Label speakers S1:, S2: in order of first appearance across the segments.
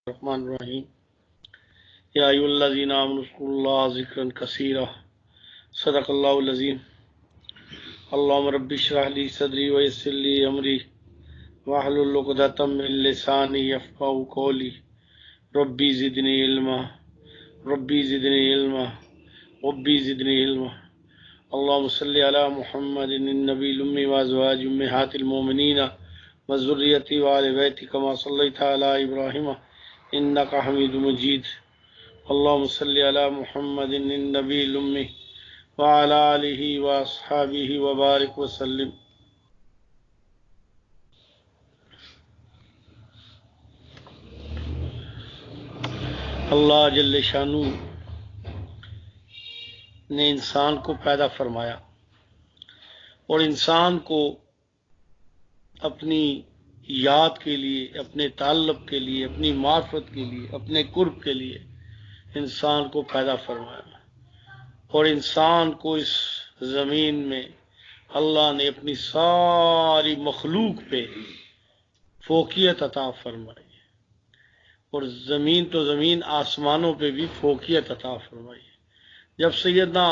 S1: الرحمن الرحیم یا ایھا الذین آمنوا اذکروا اللہ ذکرا کثیرا صدق اللہ العظیم اللہم رب اشرح لی صدری ویسر لی امری واحلل عقدۃ من لسانی یفقہوا قولی ربی زدنی علما ربی زدنی علما ربی زدنی علما اللہم صلی علی محمد النبی الامی وازواج امہات المومنین وذریتی وآل بیت کما صلیت علی ابراہیم انک حمید مجید اللہم صلی علی محمد النبی الامی وعلی آلہ واصحابہ وبارک وسلم۔ اللہ جل شانہ نے انسان کو پیدا فرمایا اور انسان کو اپنی یاد کے لیے، اپنے تعلق کے لیے، اپنی معرفت کے لیے، اپنے قرب کے لیے انسان کو پیدا فرمایا، اور انسان کو اس زمین میں اللہ نے اپنی ساری مخلوق پہ فوقیت عطا فرمائی، اور زمین تو زمین آسمانوں پہ بھی فوقیت عطا فرمائی۔ جب سیدنا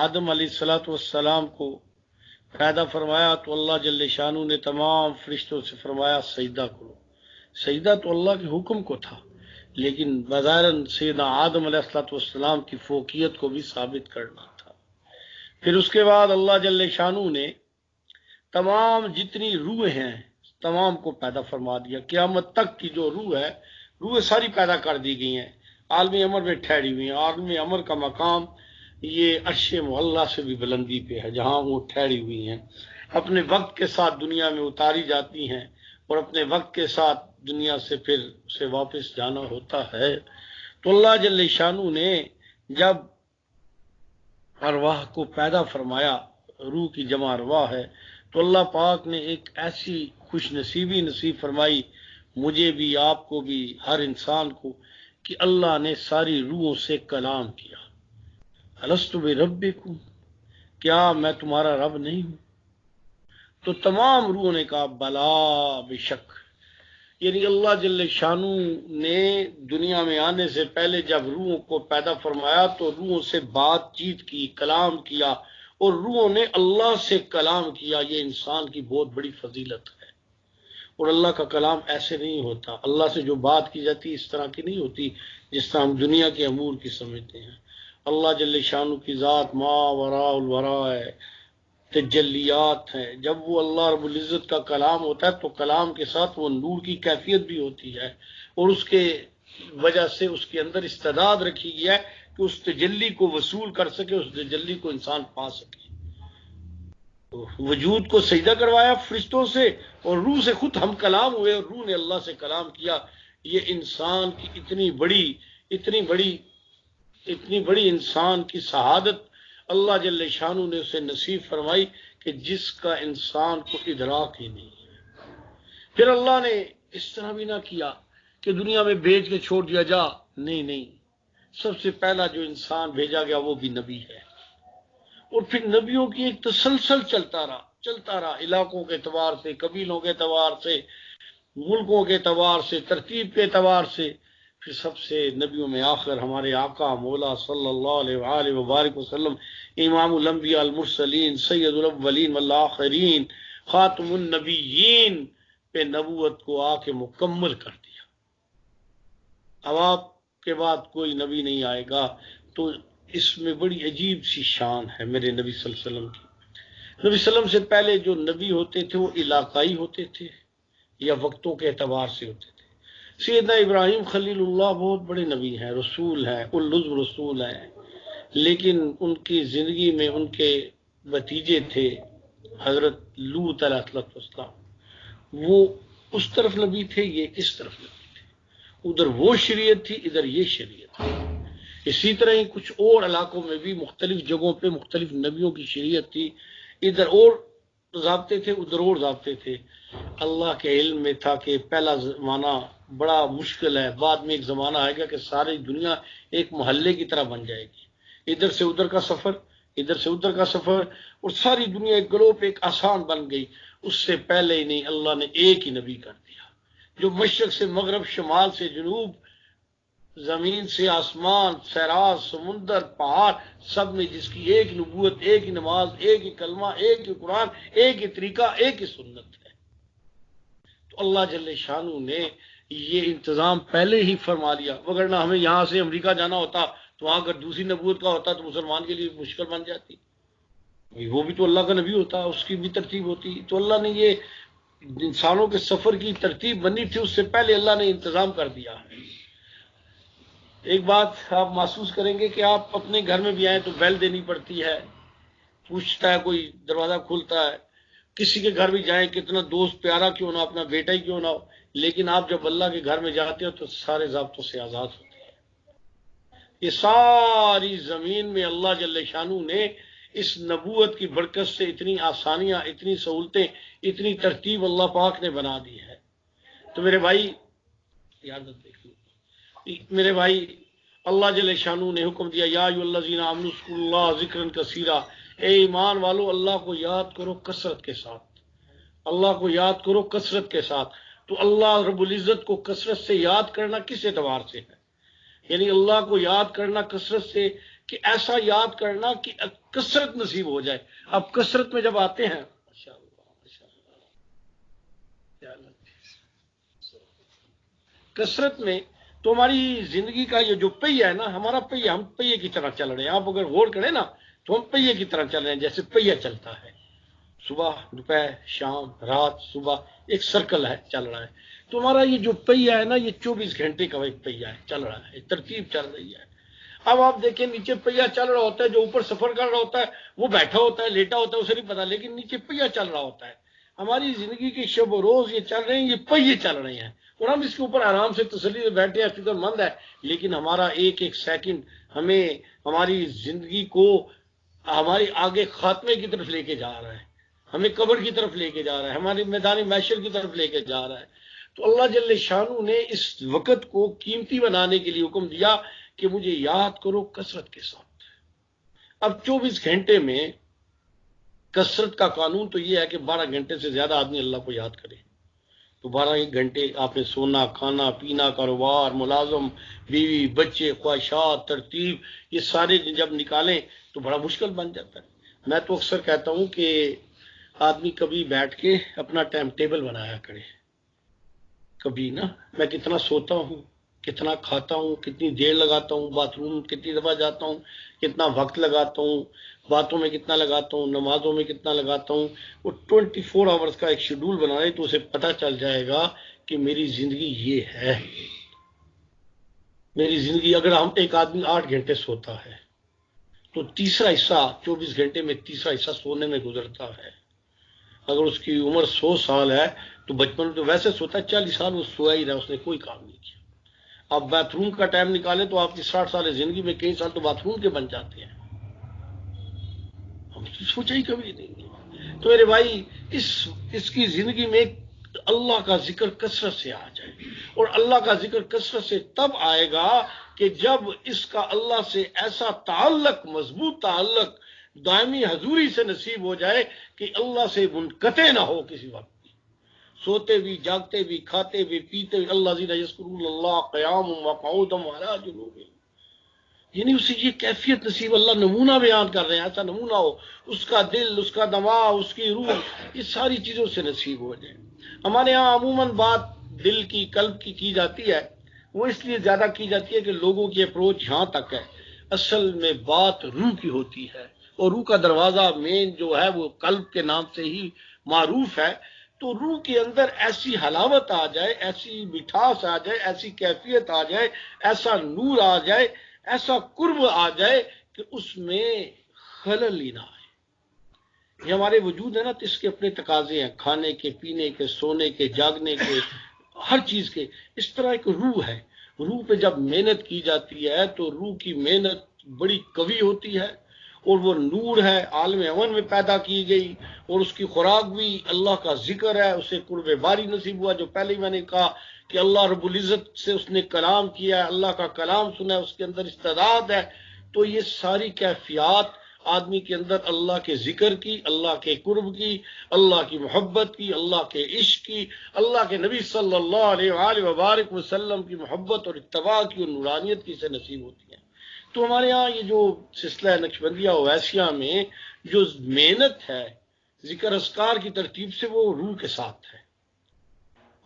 S1: آدم علیہ السلام کو پیدا فرمایا تو اللہ جل شانہ نے تمام فرشتوں سے فرمایا سجدہ کرو۔ سجدہ تو اللہ کے حکم کو تھا، لیکن بظاہراً سیدنا آدم علیہ السلام کی فوقیت کو بھی ثابت کرنا تھا۔ پھر اس کے بعد اللہ جل شانہ نے تمام جتنی روح ہیں تمام کو پیدا فرما دیا۔ قیامت تک کی جو روح ہے، روح ساری پیدا کر دی گئی ہیں، عالم امر میں ٹھہری ہوئی ہیں۔ عالم امر کا مقام یہ عرش معلیٰ سے بھی بلندی پہ ہے، جہاں وہ ٹھہری ہوئی ہیں، اپنے وقت کے ساتھ دنیا میں اتاری جاتی ہیں اور اپنے وقت کے ساتھ دنیا سے پھر اسے واپس جانا ہوتا ہے۔ تو اللہ جل شانہ نے جب ارواح کو پیدا فرمایا، روح کی جمع ارواح ہے، تو اللہ پاک نے ایک ایسی خوش نصیبی نصیب فرمائی مجھے بھی، آپ کو بھی، ہر انسان کو، کہ اللہ نے ساری روحوں سے کلام کیا۔ الست بربکم، کیا میں تمہارا رب نہیں ہوں؟ تو تمام روحوں نے کہا بلا، بے شک۔ یعنی اللہ جل شانہ نے دنیا میں آنے سے پہلے جب روحوں کو پیدا فرمایا تو روحوں سے بات چیت کی، کلام کیا، اور روحوں نے اللہ سے کلام کیا۔ یہ انسان کی بہت بڑی فضیلت ہے، اور اللہ کا کلام ایسے نہیں ہوتا۔ اللہ سے جو بات کی جاتی اس طرح کی نہیں ہوتی جس طرح ہم دنیا کے امور کی سمجھتے ہیں۔ اللہ جل شانہ کی ذات ما وراء الورا ہے، تجلیات ہیں۔ جب وہ اللہ رب العزت کا کلام ہوتا ہے تو کلام کے ساتھ وہ نور کی کیفیت بھی ہوتی ہے، اور اس کے وجہ سے اس کے اندر استعداد رکھی گئی ہے کہ اس تجلی کو وصول کر سکے، اس تجلی کو انسان پا سکے۔ وجود کو سجدہ کروایا فرشتوں سے، اور روح سے خود ہم کلام ہوئے، اور روح نے اللہ سے کلام کیا۔ یہ انسان کی اتنی بڑی انسان کی سعادت اللہ جل شانہ نے اسے نصیب فرمائی کہ جس کا انسان کو ادراک ہی نہیں ہے۔ پھر اللہ نے اس طرح بھی نہ کیا کہ دنیا میں بھیج کے چھوڑ دیا جا، نہیں، سب سے پہلا جو انسان بھیجا گیا وہ بھی نبی ہے، اور پھر نبیوں کی ایک تسلسل چلتا رہا، علاقوں کے اعتبار سے، قبیلوں کے اعتبار سے، ملکوں کے اعتبار سے، ترتیب کے اعتبار سے۔ پھر سب سے نبیوں میں آخر ہمارے آقا مولا صلی اللہ علیہ وآلہ وبارک وسلم، امام الانبیاء المرسلین، سید الاولین والآخرین، خاتم النبیین پہ نبوت کو آ کے مکمل کر دیا۔ اب آپ کے بعد کوئی نبی نہیں آئے گا، تو اس میں بڑی عجیب سی شان ہے میرے نبی صلی اللہ علیہ وسلم کی۔ نبی صلی اللہ علیہ وسلم سے پہلے جو نبی ہوتے تھے وہ علاقائی ہوتے تھے یا وقتوں کے اعتبار سے ہوتے تھے۔ سیدنا ابراہیم خلیل اللہ بہت بڑے نبی ہیں، رسول ہیں، العزم رسول ہیں، لیکن ان کی زندگی میں ان کے بھتیجے تھے حضرت لوط علیہ السلام، وہ اس طرف نبی تھے، یہ اس طرف نبی تھے، ادھر وہ شریعت تھی، ادھر یہ شریعت تھی۔ اسی طرح ہی کچھ اور علاقوں میں بھی مختلف جگہوں پہ مختلف نبیوں کی شریعت تھی، ادھر اور ضابطے تھے، ادھر اور ضابطے تھے۔ اللہ کے علم میں تھا کہ پہلا زمانہ بڑا مشکل ہے، بعد میں ایک زمانہ آئے گا کہ ساری دنیا ایک محلے کی طرح بن جائے گی، ادھر سے ادھر کا سفر، ادھر سے ادھر کا سفر، اور ساری دنیا ایک گلوب ایک آسان بن گئی۔ اس سے پہلے ہی نہیں، اللہ نے ایک ہی نبی کر دیا جو مشرق سے مغرب، شمال سے جنوب زمین سے آسمان، صحرا، سمندر، پہاڑ، سب میں جس کی ایک نبوت، ایک ہی نماز، ایک ہی کلمہ، ایک ہی قرآن، ایک ہی طریقہ، ایک ہی سنت ہے۔ تو اللہ جل شانہ نے یہ انتظام پہلے ہی فرما لیا، وگرنہ ہمیں یہاں سے امریکہ جانا ہوتا تو وہاں اگر دوسری نبوت کا ہوتا تو مسلمان کے لیے مشکل بن جاتی، وہ بھی تو اللہ کا نبی ہوتا، اس کی بھی ترتیب ہوتی۔ تو اللہ نے یہ انسانوں کے سفر کی ترتیب بنی تھی، اس سے پہلے اللہ نے انتظام کر دیا ہے۔ ایک بات آپ محسوس کریں گے کہ آپ اپنے گھر میں بھی آئیں تو بیل دینی پڑتی ہے، پوچھتا ہے کوئی، دروازہ کھولتا ہے، کسی کے گھر بھی جائیں کتنا دوست پیارا کیوں نہ، اپنا بیٹا ہی کیوں نہ ہو، لیکن آپ جب اللہ کے گھر میں جاتے ہو تو سارے ضابطوں سے آزاد ہوتے ہیں۔ یہ ساری زمین میں اللہ جل شانہ نے اس نبوت کی برکت سے اتنی آسانیاں، اتنی سہولتیں، اتنی ترتیب اللہ پاک نے بنا دی ہے۔ تو میرے بھائی یاد دیکھ لو، میرے بھائی اللہ جل شانہ نے حکم دیا، یا ایھا الذین آمنوا اذکروا اللہ ذکرا کثیرا، اے ایمان والو اللہ کو یاد کرو کثرت کے ساتھ، اللہ کو یاد کرو کثرت کے ساتھ۔ تو اللہ رب العزت کو کثرت سے یاد کرنا کس اعتبار سے ہے؟ یعنی اللہ کو یاد کرنا کثرت سے، کہ ایسا یاد کرنا کہ کثرت نصیب ہو جائے۔ اب کثرت میں جب آتے ہیں، کثرت میں تو ہماری زندگی کا یہ جو پہیہ ہے نا، ہمارا پہیہ، ہم پہیے کی طرح چل رہے ہیں۔ آپ اگر غور کریں نا تو ہم پہیے کی طرح چل رہے ہیں، جیسے پہیہ چلتا ہے، صبح، دوپہر، شام، رات، صبح، ایک سرکل ہے، چل رہا ہے۔ تو ہمارا یہ جو پہیہ ہے نا، یہ 24 گھنٹے کا ایک پہیہ ہے، چل رہا ہے، ترتیب چل رہی ہے۔ اب آپ دیکھیں نیچے پہیہ چل رہا ہوتا ہے، جو اوپر سفر کر رہا ہوتا ہے وہ بیٹھا ہوتا ہے، لیٹا ہوتا ہے، اسے نہیں پتا، لیکن نیچے پہیہ چل رہا ہوتا ہے۔ ہماری زندگی کے شب و روز یہ چل رہے ہیں، یہ پہیے چل رہے ہیں، اور ہم اس کے اوپر آرام سے تسلی سے بیٹھے ہیں، فکر مند ہے، لیکن ہمارا ایک ایک سیکنڈ ہمیں ہماری زندگی کو ہماری آگے خاتمے کی طرف لے کے جا رہا ہے، ہمیں قبر کی طرف لے کے جا رہا ہے، ہمارے میدان محشر کی طرف لے کے جا رہا ہے۔ تو اللہ جل شانہ نے اس وقت کو قیمتی بنانے کے لیے حکم دیا کہ مجھے یاد کرو کثرت کے ساتھ۔ اب 24 گھنٹے میں کثرت کا قانون تو یہ ہے کہ 12 گھنٹے سے زیادہ آدمی اللہ کو یاد کرے۔ تو 12 گھنٹے آپ نے سونا، کھانا، پینا، کاروبار، ملازم، بیوی، بچے، خواہشات، ترتیب، یہ سارے جب نکالیں تو بڑا مشکل بن جاتا ہے۔ میں تو اکثر کہتا ہوں کہ آدمی کبھی بیٹھ کے اپنا ٹائم ٹیبل بنایا کرے، کبھی نا میں کتنا سوتا ہوں، کتنا کھاتا ہوں، کتنی دیر لگاتا ہوں، باتھ روم کتنی دفعہ جاتا ہوں، کتنا وقت لگاتا ہوں، باتوں میں کتنا لگاتا ہوں، نمازوں میں کتنا لگاتا ہوں، وہ 24 آورز کا ایک شیڈول بنائے تو اسے پتہ چل جائے گا کہ میری زندگی یہ ہے۔ میری زندگی، اگر ہم ایک آدمی 8 گھنٹے سوتا ہے تو تیسرا حصہ 24 گھنٹے میں تیسرا حصہ سونے میں گزرتا ہے۔ اگر اس کی عمر 100 سال ہے تو بچپن میں تو ویسے سوتا ہے، 40 سال وہ سویا ہی رہا، اس نے کوئی کام نہیں کیا۔ آپ باتھ روم کا ٹائم نکالیں تو آپ کی 60 سال زندگی میں کئی سال تو باتھ روم کے بن جاتے ہیں، ہم تو سوچا ہی کبھی نہیں۔ تو میرے بھائی اس کی زندگی میں اللہ کا ذکر کثرت سے آ جائے، اور اللہ کا ذکر کثرت سے تب آئے گا کہ جب اس کا اللہ سے ایسا تعلق، مضبوط تعلق، دائمی حضوری سے نصیب ہو جائے کہ اللہ سے منقطع نہ ہو کسی وقت، سوتے بھی، جاگتے بھی، کھاتے بھی، پیتے بھی، اللہ زینا یذکرون اللہ قیام وقعودا وعلی جنوبہم، یعنی اسے یہ کیفیت نصیب، اللہ نمونہ بیان کر رہے ہیں، ایسا نمونہ ہو، اس کا دل، اس کا دماغ، اس کی روح، یہ ساری چیزوں سے نصیب ہو جائے۔ ہمارے ہاں عموماً بات دل کی، قلب کی جاتی ہے، وہ اس لیے زیادہ کی جاتی ہے کہ لوگوں کی اپروچ یہاں تک ہے، اصل میں بات روح کی ہوتی ہے، اور روح کا دروازہ مین جو ہے وہ قلب کے نام سے ہی معروف ہے۔ تو روح کے اندر ایسی حلاوت آ جائے، ایسی مٹھاس آ جائے، ایسی کیفیت آ جائے، ایسا نور آ جائے، ایسا قرب آ جائے کہ اس میں خلل ہی نہ آئے۔ یہ ہمارے وجود ہے نا، تو اس کے اپنے تقاضے ہیں، کھانے کے، پینے کے، سونے کے، جاگنے کے، ہر چیز کے۔ اس طرح ایک روح ہے، روح پہ جب محنت کی جاتی ہے تو روح کی محنت بڑی قوی ہوتی ہے، اور وہ نور ہے، عالم اون میں پیدا کی گئی، اور اس کی خوراک بھی اللہ کا ذکر ہے، اسے قرب باری نصیب ہوا، جو پہلے ہی میں نے کہا کہ اللہ رب العزت سے اس نے کلام کیا ہے، اللہ کا کلام سنا ہے، اس کے اندر استعداد ہے۔ تو یہ ساری کیفیات آدمی کے اندر اللہ کے ذکر کی، اللہ کے قرب کی، اللہ کی محبت کی، اللہ کے عشق کی، اللہ کے نبی صلی اللہ علیہ وآلہ وبارک وسلم کی محبت اور اتباع کی اور نورانیت کی سے نصیب ہوتی ہے۔ تو ہمارے ہاں یہ جو سلسلہ نقشبندیہ اویسیہ میں جو محنت ہے ذکر اذکار کی ترتیب سے، وہ روح کے ساتھ ہے،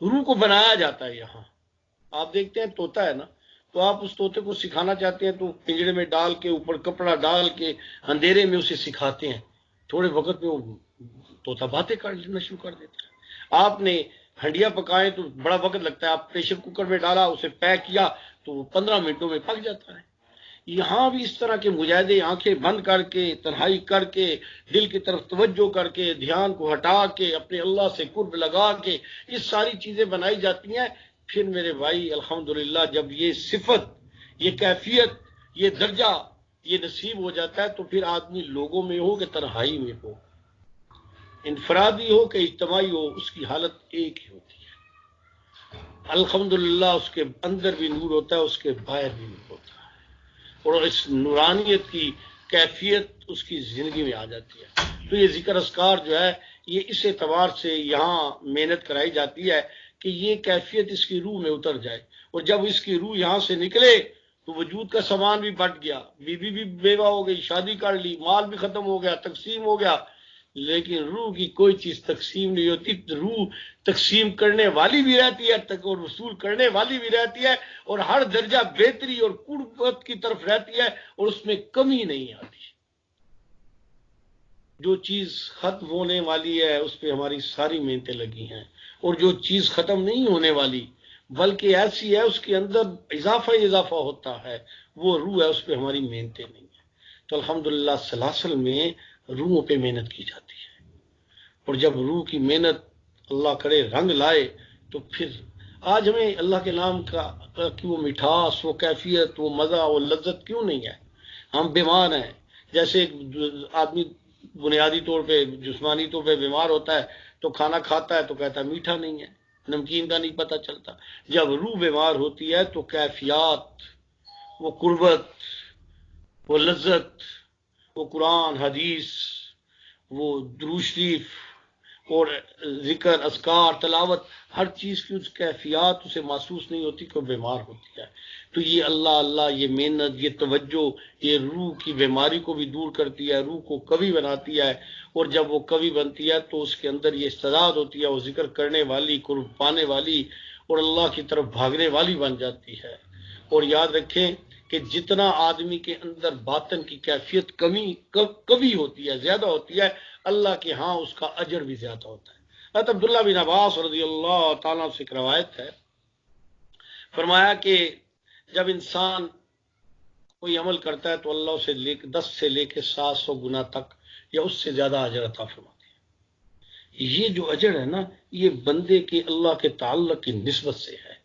S1: روح کو بنایا جاتا ہے۔ یہاں آپ دیکھتے ہیں طوطا ہے نا، تو آپ اس طوطے کو سکھانا چاہتے ہیں تو پنجرے میں ڈال کے اوپر کپڑا ڈال کے اندھیرے میں اسے سکھاتے ہیں، تھوڑے وقت میں وہ طوطا باتیں کرنا شروع کر دیتا ہے۔ آپ نے ہنڈیا پکائے تو بڑا وقت لگتا ہے، آپ پریشر کوکر میں ڈالا، اسے پیک کیا تو وہ 15 منٹوں میں پک جاتا ہے۔ یہاں بھی اس طرح کے مجاہدے آنکھیں بند کر کے، تنہائی کر کے، دل کی طرف توجہ کر کے، دھیان کو ہٹا کے، اپنے اللہ سے قرب لگا کے یہ ساری چیزیں بنائی جاتی ہیں۔ پھر میرے بھائی الحمدللہ جب یہ صفت، یہ کیفیت، یہ درجہ یہ نصیب ہو جاتا ہے تو پھر آدمی لوگوں میں ہو کہ تنہائی میں ہو، انفرادی ہو کہ اجتماعی ہو، اس کی حالت ایک ہی ہوتی ہے۔ الحمدللہ اس کے اندر بھی نور ہوتا ہے، اس کے باہر بھی نور ہوتا ہے، اور اس نورانیت کی کیفیت اس کی زندگی میں آ جاتی ہے۔ تو یہ ذکر اذکار جو ہے یہ اس اعتبار سے یہاں محنت کرائی جاتی ہے کہ یہ کیفیت اس کی روح میں اتر جائے، اور جب اس کی روح یہاں سے نکلے تو وجود کا سامان بھی بٹ گیا، بیوی بھی بیوہ ہو گئی، شادی کر لی، مال بھی ختم ہو گیا، تقسیم ہو گیا، لیکن روح کی کوئی چیز تقسیم نہیں ہوتی۔ روح تقسیم کرنے والی بھی رہتی ہے اور وصول کرنے والی بھی رہتی ہے، اور ہر درجہ بہتری اور قربت کی طرف رہتی ہے، اور اس میں کمی نہیں آتی۔ جو چیز ختم ہونے والی ہے اس پہ ہماری ساری محنتیں لگی ہیں، اور جو چیز ختم نہیں ہونے والی بلکہ ایسی ہے اس کے اندر اضافہ ہوتا ہے، وہ روح ہے، اس پہ ہماری محنتیں نہیں ہیں۔ تو الحمدللہ سلاسل میں روحوں پہ محنت کی جاتی ہے، اور جب روح کی محنت اللہ کرے رنگ لائے تو پھر آج ہمیں اللہ کے نام کی وہ مٹھاس، وہ کیفیت، وہ مزہ، وہ لذت کیوں نہیں ہے؟ ہم بیمار ہیں، جیسے آدمی بنیادی طور پہ جسمانی طور پہ بیمار ہوتا ہے تو کھانا کھاتا ہے تو کہتا ہے میٹھا نہیں ہے، نمکین کا نہیں پتہ چلتا۔ جب روح بیمار ہوتی ہے تو کیفیات، وہ قربت، وہ لذت، وہ قرآن حدیث، وہ درود شریف اور ذکر اذکار تلاوت، ہر چیز کی اس کیفیات اسے محسوس نہیں ہوتی کہ وہ بیمار ہوتی ہے۔ تو یہ اللہ یہ محنت، یہ توجہ، یہ روح کی بیماری کو بھی دور کرتی ہے، روح کو قوی بناتی ہے، اور جب وہ قوی بنتی ہے تو اس کے اندر یہ استعداد ہوتی ہے، وہ ذکر کرنے والی، قرب پانے والی اور اللہ کی طرف بھاگنے والی بن جاتی ہے۔ اور یاد رکھیں کہ جتنا آدمی کے اندر باطن کی کیفیت کبھی ہوتی ہے، زیادہ ہوتی ہے، اللہ کے ہاں اس کا اجر بھی زیادہ ہوتا ہے۔ حضرت عبداللہ بن عباس رضی اللہ تعالیٰ سے روایت ہے، فرمایا کہ جب انسان کوئی عمل کرتا ہے تو اللہ اسے 10 سے لے کے 700 گنا تک یا اس سے زیادہ اجر عطا فرماتے ہیں۔ یہ جو اجر ہے نا، یہ بندے کے اللہ کے تعلق کی نسبت سے ہے،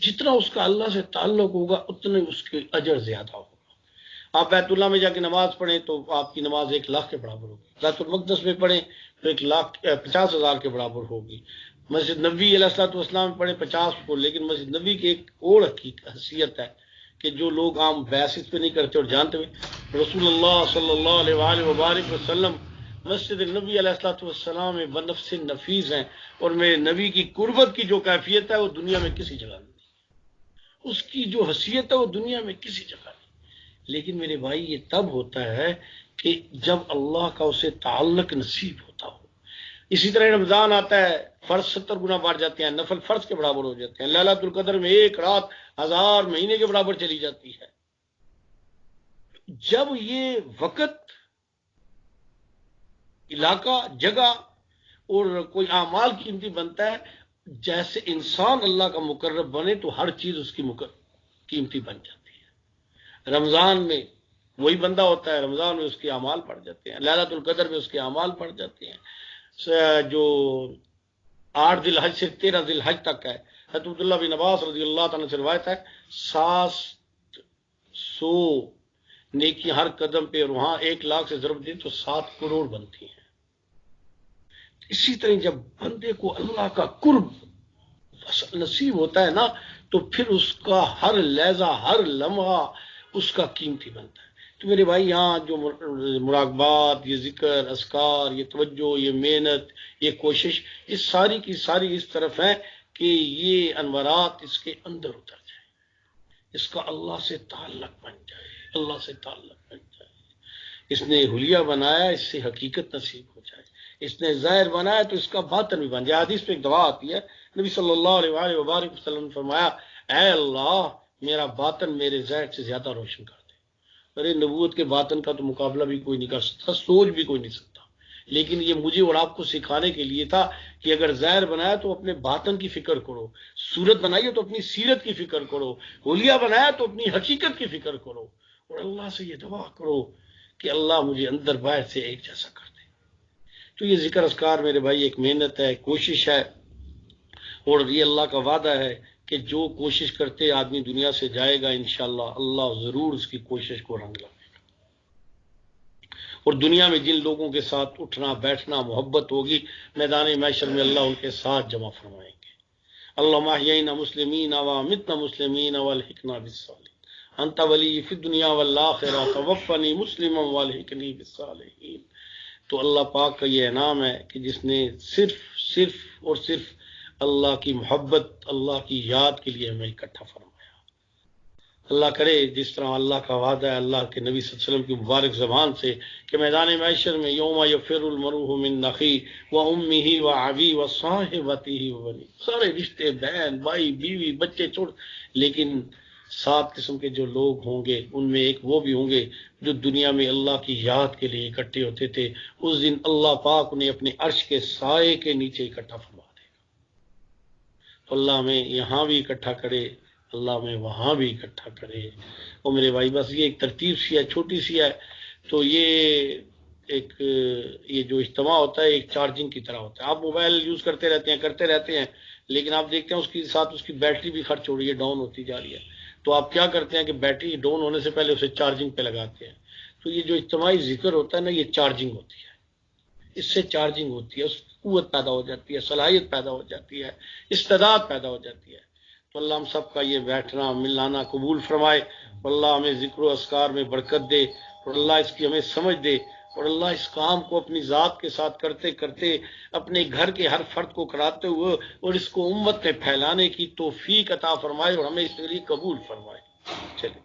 S1: جتنا اس کا اللہ سے تعلق ہوگا اتنے اس کے اجر زیادہ ہوگا۔ آپ بیت اللہ میں جا کے نماز پڑھیں تو آپ کی نماز 1 لاکھ کے برابر ہوگی، بیت المقدس میں پڑھیں تو 1,50,000 کے برابر ہوگی، مسجد نبوی علیہ الصلوۃ والسلام میں پڑھیں 50 کو، لیکن مسجد نبوی کی ایک اور حیثیت ہے کہ جو لوگ عام بحث اس پہ نہیں کرتے اور جانتے ہوئے، رسول اللہ صلی اللہ علیہ وآلہ وبارک وسلم مسجد نبی علیہ الصلوۃ والسلام میں بنفس نفیس ہیں، اور میرے نبی کی قربت کی جو کیفیت ہے وہ دنیا میں کسی جگہ نہیں، اس کی جو حیثیت ہے وہ دنیا میں کسی جگہ نہیں۔ لیکن میرے بھائی یہ تب ہوتا ہے کہ جب اللہ کا اسے تعلق نصیب ہوتا ہو۔ اسی طرح رمضان آتا ہے، فرض 70 گنا بڑھ جاتے ہیں، نفل فرض کے برابر ہو جاتے ہیں، لیلۃ القدر میں 1 رات 1000 مہینے کے برابر چلی جاتی ہے۔ جب یہ وقت، علاقہ، جگہ اور کوئی اعمال قیمتی بنتا ہے، جیسے انسان اللہ کا مقرب بنے تو ہر چیز اس کی قیمتی بن جاتی ہے۔ رمضان میں وہی بندہ ہوتا ہے، رمضان میں اس کے اعمال بڑھ جاتے ہیں، لیلۃ القدر میں اس کے اعمال بڑھ جاتے ہیں۔ جو 8 ذی الحج سے 13 ذی الحج تک ہے، حضرت عبداللہ بن عباس رضی اللہ تعالیٰ سے روایت ہے 700 نیکی ہر قدم پہ، اور وہاں 1 لاکھ سے ضرب دیں تو 7 کروڑ بنتی ہیں۔ اسی طرح جب بندے کو اللہ کا قرب نصیب ہوتا ہے نا تو پھر اس کا ہر لحظہ، ہر لمحہ اس کا قیمتی بنتا ہے۔ تو میرے بھائی یہاں جو مراقبات، یہ ذکر، اذکار، یہ توجہ، یہ محنت، یہ کوشش، یہ ساری کی ساری اس طرف ہے کہ یہ انوارات اس کے اندر اتر جائے، اس کا اللہ سے تعلق بن جائے، اللہ سے تعلق بن جائے۔ اس نے حلیہ بنایا، اس سے حقیقت نصیب ہو جائے، اس نے ظاہر بنایا تو اس کا باطن بھی بن جائے۔ حدیث پہ ایک دعا آتی ہے، نبی صلی اللہ علیہ وآلہ وبارک وسلم نے فرمایا، اے اللہ میرا باطن میرے ظاہر سے زیادہ روشن کر دے۔ ارے نبوت کے باطن کا تو مقابلہ بھی کوئی نہیں کر سکتا، سوچ بھی کوئی نہیں سکتا، لیکن یہ مجھے اور آپ کو سکھانے کے لیے تھا کہ اگر ظاہر بنایا تو اپنے باطن کی فکر کرو، صورت بنائی تو اپنی سیرت کی فکر کرو، حلیہ بنایا تو اپنی حقیقت کی فکر کرو، اور اللہ سے یہ دعا کرو کہ اللہ مجھے اندر باہر سے ایک جیسا کر دے۔ تو یہ ذکر اذکار میرے بھائی ایک محنت ہے، کوشش ہے، اور یہ اللہ کا وعدہ ہے کہ جو کوشش کرتے آدمی دنیا سے جائے گا انشاءاللہ اللہ ضرور اس کی کوشش کو رنگ لگے گا، اور دنیا میں جن لوگوں کے ساتھ اٹھنا بیٹھنا محبت ہوگی، میدان محشر میں اللہ ان کے ساتھ جمع فرمائیں گے۔ اللہم احیینا مسلمین وامتنا مسلمین والحقنا بالصالحین، انت ولی فی الدنیا والآخرہ توفنی مسلما والحقنی بالصالحین۔ تو اللہ پاک کا یہ انعام ہے کہ جس نے صرف اور صرف اللہ کی محبت، اللہ کی یاد کے لیے ہمیں اکٹھا فرمایا۔ اللہ کرے جس طرح اللہ کا وعدہ ہے اللہ کے نبی صلی اللہ علیہ وسلم کی مبارک زبان سے کہ میدان محشر میں یوم یفر المرء من اخیہ وامہ وابیہ وصاحبتہ وبنیہ، سارے رشتے، بہن بھائی بیوی بچے چھوڑ، لیکن 7 قسم کے جو لوگ ہوں گے ان میں ایک وہ بھی ہوں گے جو دنیا میں اللہ کی یاد کے لیے اکٹھے ہوتے تھے، اس دن اللہ پاک انہیں اپنے عرش کے سائے کے نیچے اکٹھا فرما دے گا۔ تو اللہ ہمیں یہاں بھی اکٹھا کرے، اللہ میں وہاں بھی اکٹھا کرے۔ اور میرے بھائی بس یہ ایک ترتیب سی ہے، چھوٹی سی ہے، تو یہ جو اجتماع ہوتا ہے ایک چارجنگ کی طرح ہوتا ہے۔ آپ موبائل یوز کرتے رہتے ہیں لیکن آپ دیکھتے ہیں اس کے ساتھ اس کی بیٹری بھی خرچ ہو رہی ہے، ڈاؤن ہوتی جا رہی ہے، تو آپ کیا کرتے ہیں کہ بیٹری ڈاؤن ہونے سے پہلے اسے چارجنگ پہ لگاتے ہیں۔ تو یہ جو اجتماعی ذکر ہوتا ہے نا، یہ چارجنگ ہوتی ہے، اس سے چارجنگ ہوتی ہے، اس قوت پیدا ہو جاتی ہے، صلاحیت پیدا ہو جاتی ہے، استعداد پیدا ہو جاتی ہے۔ تو اللہ ہم سب کا یہ بیٹھنا ملانا قبول فرمائے، اور اللہ ہمیں ذکر و اذکار میں برکت دے، اور اللہ اس کی ہمیں سمجھ دے، اور اللہ اس کام کو اپنی ذات کے ساتھ کرتے کرتے اپنے گھر کے ہر فرد کو کراتے ہوئے اور اس کو امت میں پھیلانے کی توفیق عطا فرمائے، اور ہمیں اس کے لیے قبول فرمائے۔ چلے